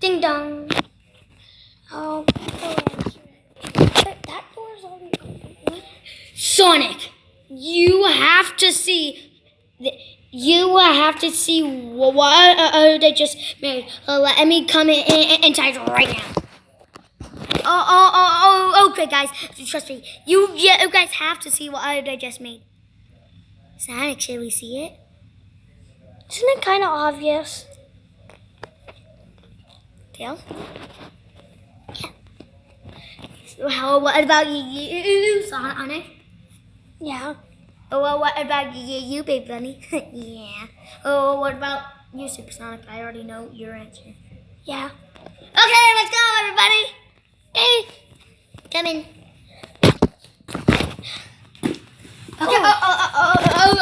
Ding dong. Oh, that door's already open. Sonic, you have to see. You have to see what they just made. Let me come inside right now. Okay, guys. Trust me. You guys have to see what I just made. Sonic, should we see it? Isn't it kind of obvious? Tail? Yeah. So what about you, Sonic? Yeah. Oh, well, what about you, Big Bunny? Yeah. Oh, what about you, Supersonic? I already know your answer. Yeah. Okay, let's go, everybody. Hey, come in. Okay.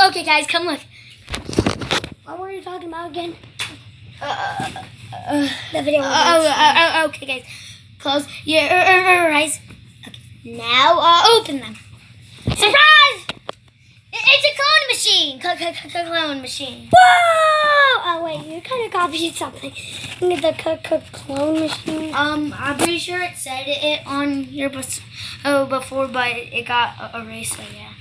Okay, guys, come look. What were you talking about again? The video. Okay, guys, close your eyes. Okay, now open them. Surprise! It's a clone machine. Clone machine. Whoa! Oh wait, you kind of copied something. The clone machine. I'm pretty sure it said it on your bus before, but it got erased. So yeah.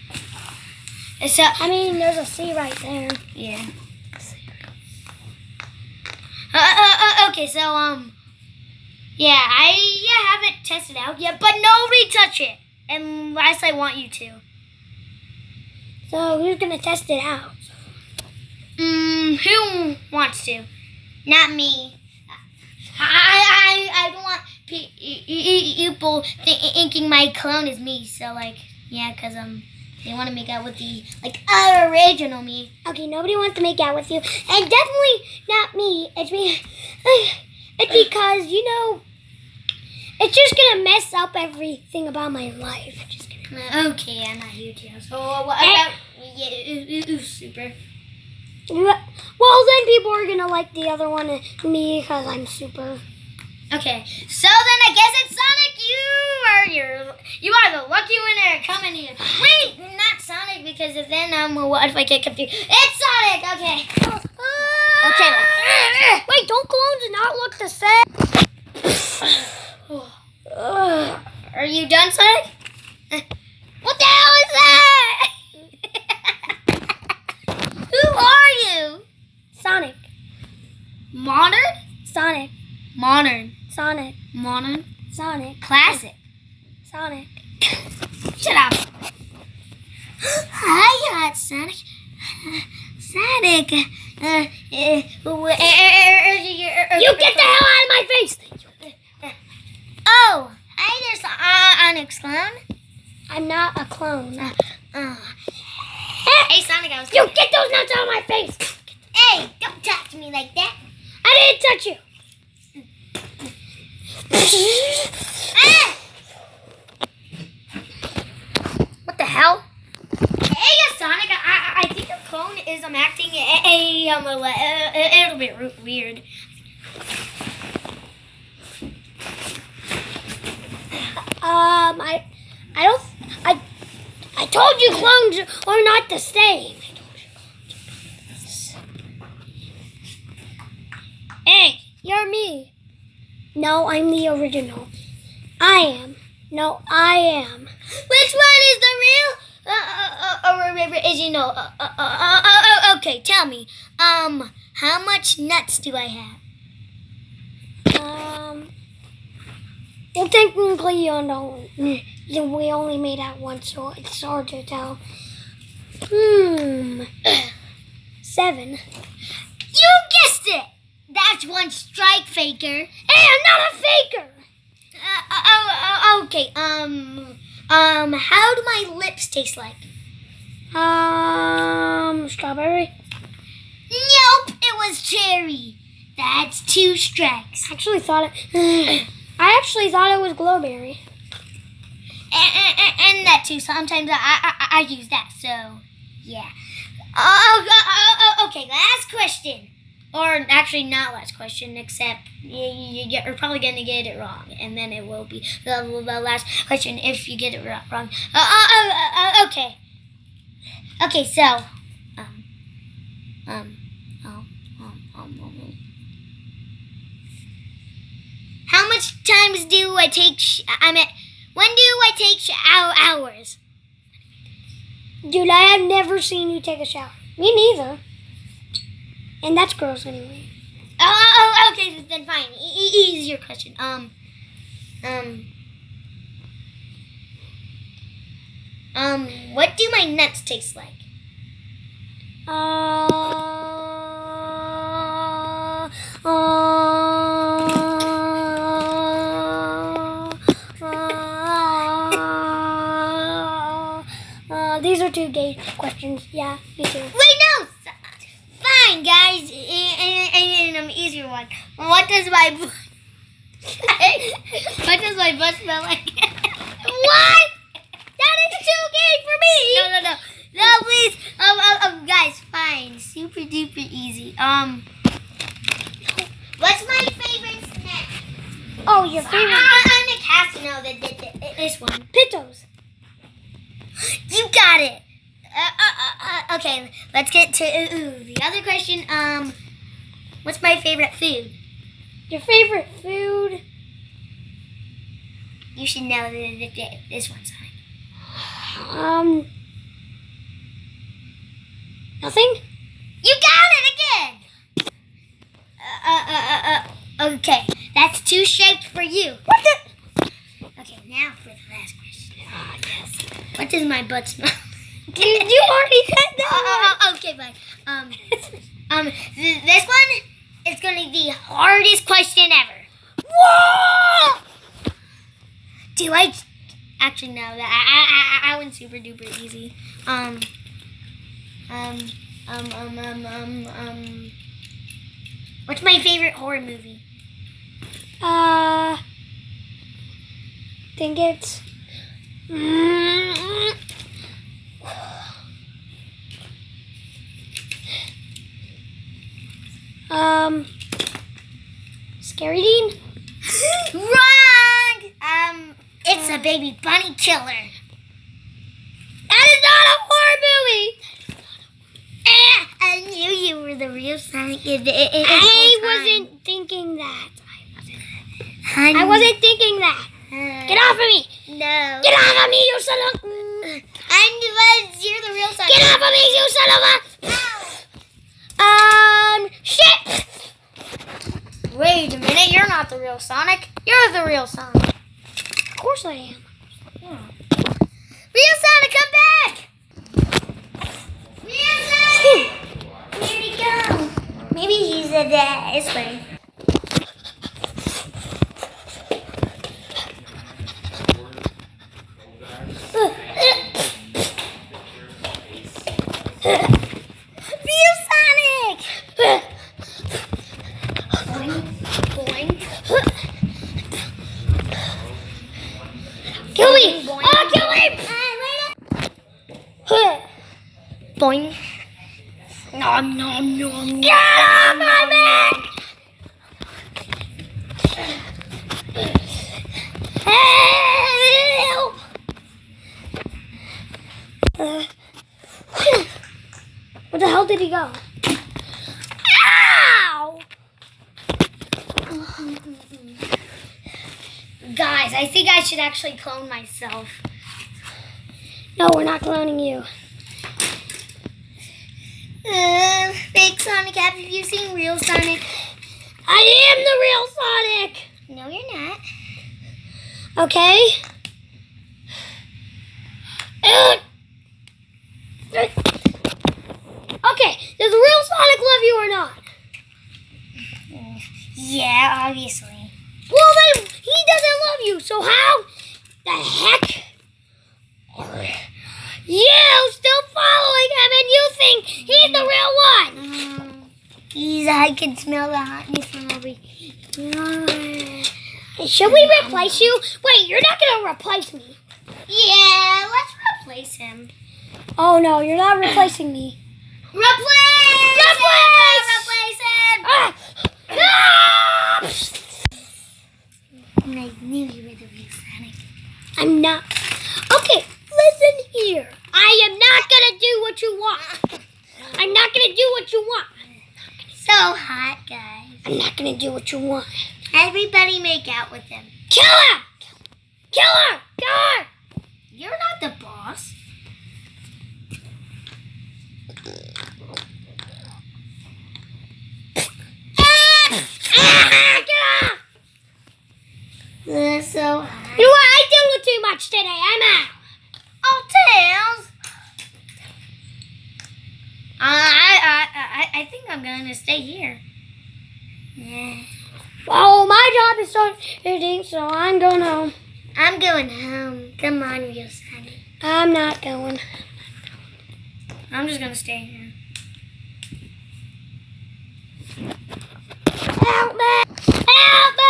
It's I mean, there's a C right there. Yeah. Okay, so yeah, I haven't tested out yet, but nobody touch it unless I want you to. So who's gonna test it out? Who wants to? Not me. I don't want people thinking my clone is me. So like, yeah, cause they want to make out with the original me. Okay, nobody wants to make out with you, and definitely not me. It's me. It's because it's just gonna mess up everything about my life. Okay, I'm not you too. So what about you, Super? Well, then people are gonna like the other one, me, because I'm Super. Okay, so then I guess it's Sonic. You are the lucky winner coming here. Wait, not Sonic, because then what if I get confused? It's Sonic. Okay. Okay. Wait, don't clones not look the same? Are you done, Sonic? What the hell is that? Who are you? Sonic. Modern? Sonic. Modern. Sonic. Modern. Sonic. Classic. Sonic. Shut up. Hi, Sonic. Sonic. You get the hell out of my face! Oh, hi there, Onyx clone. I'm not a clone. Hey, Sonic, I was... You get those nuts out of my face! Hey, don't talk to me like that. I didn't touch you. What the hell? Hey, Sonic, I think your clone is acting a little bit weird. I told you clones are not the same. Hey, you're me. No, I'm the original. I am. No, I am. Which one is the real original? Okay, tell me. How much nuts do I have? Well, technically, you know, we only made out once, so it's hard to tell. 7. You guessed it! That's one strike, faker. Hey, I'm not a faker! Okay, how do my lips taste like? Strawberry? Nope, it was cherry. That's 2 strikes. I actually thought it was glowberry. And that too. Sometimes I use that. So yeah. Okay. Last question, or actually not last question, except you're probably gonna get it wrong, and then it will be the last question if you get it wrong. Okay. Okay. So times do I take? When do I take hours? Dude, I have never seen you take a shower. Me neither. And that's gross anyway. Oh, okay, then fine. Easier question. What do my nuts taste like? These are two gay questions. Yeah, me too. Wait, no. Fine, guys. And easier one. What does my butt smell like? What? That is too gay for me. No, please. Guys, fine. Super duper easy. What's my favorite snack? Oh, your favorite? I'm the cast to know this one. Pitos. You got it. Okay, let's get to the other question. What's my favorite food? Your favorite food? You should know this one's fine. Nothing? You got it again! Okay, that's two shaped for you. What the? Okay, now for the last question. Oh, yes. What does my butt smell? You already said that. Okay, fine. This one is going to be the hardest question ever. Whoa! Do I actually know that I went super duper easy. What's my favorite horror movie? Think it's Scary Dean? Wrong! It's a baby bunny killer. That is not a horror movie. I knew you were the real Sonic. I wasn't thinking that. Honey. I wasn't thinking that. Get off of me! No. Get off of me, you son of a... You're the real Sonic. Get off of me, you son of a... Shit! Wait a minute, you're not the real Sonic. You're the real Sonic. Of course I am. Yeah. Real Sonic, come back! Real Sonic! Where'd he go? Maybe he's this way. Real Sonic! Boing. Kill me! Boing. Oh, kill me! Boing. Nom nom nom. Get off of me! Help! Where the hell did he go? Ow! Guys, I think I should actually clone myself. No, we're not cloning you. Fake Sonic, have you seen real Sonic? I am the real Sonic! No, you're not. Okay. Okay, does real Sonic love you or not? Yeah, obviously. Well, then he doesn't love you, so how the heck are you still following him and you think he's the real one? I can smell the hotness from over here. Should we replace you? Wait, you're not going to replace me. Yeah, let's replace him. Oh, no, you're not replacing me. Replace! Replace! Him! Ah! I knew you were the real Sonic. I'm not. Okay, listen here. I am not going to do what you want. I'm not going to do what you want. So hot, guys. I'm not going to do what you want. Everybody make out with him. Kill her! Kill her! Kill her! You're not the boss. That's so high. You know what? I dealt with too much today. I'm out. Oh, Tails. I think I'm gonna stay here. Yeah. Oh, my job is starting, so I'm going home. I'm going home. Come on, real Sunny. I'm not going. I'm just gonna stay here. Help me! Help me!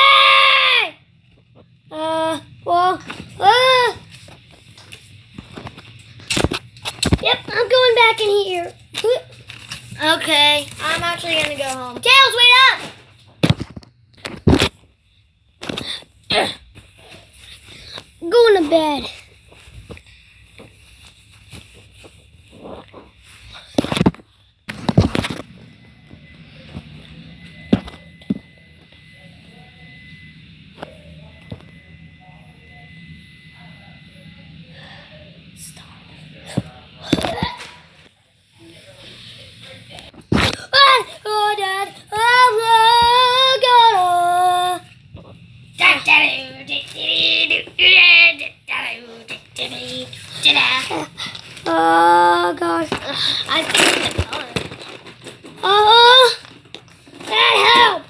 Yep, I'm going back in here. Okay, I'm actually gonna go home. Tails, wait up! I'm going to bed. Oh, Dad. Oh, God. I think the color. Dad, help!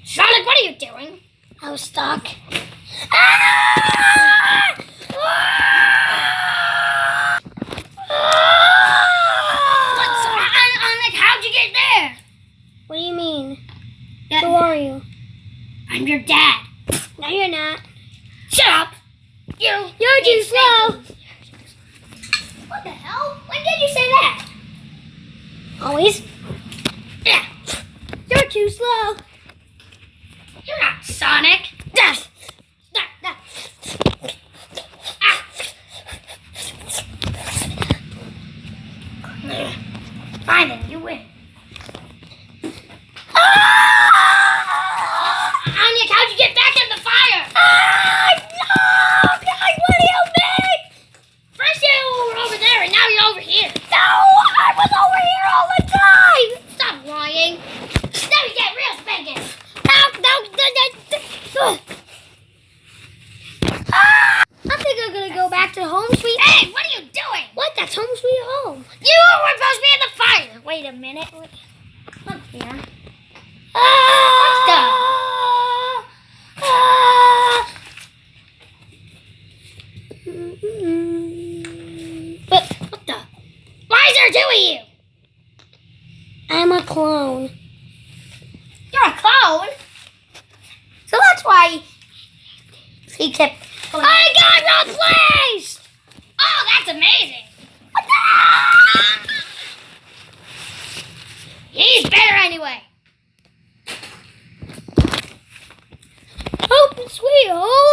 Sonic, what are you doing? I was stuck. How'd you get there? What do you mean? Yeah. Who are you? I'm your dad. No, you're not. Shut up. You're too slow. What the hell? When did you say that? Always. Yeah. You're too slow. You're not Sonic. Fine then, you win. Anya, how'd you get back in the fire? No! God, what do you mean? First you were over there and now you're over here. No! I was over here all the time! Stop lying. Now you get real spanking. I think I'm gonna go back to home sweet. Hey, what are you doing? What? That's home sweet home. You were supposed to be in the fire. Wait a minute. Look here. But what the? Why is there two of you? I'm a clone. You're a clone. So that's why he kept. I got replaced! Oh, that's amazing. He's better anyway. Home sweet home.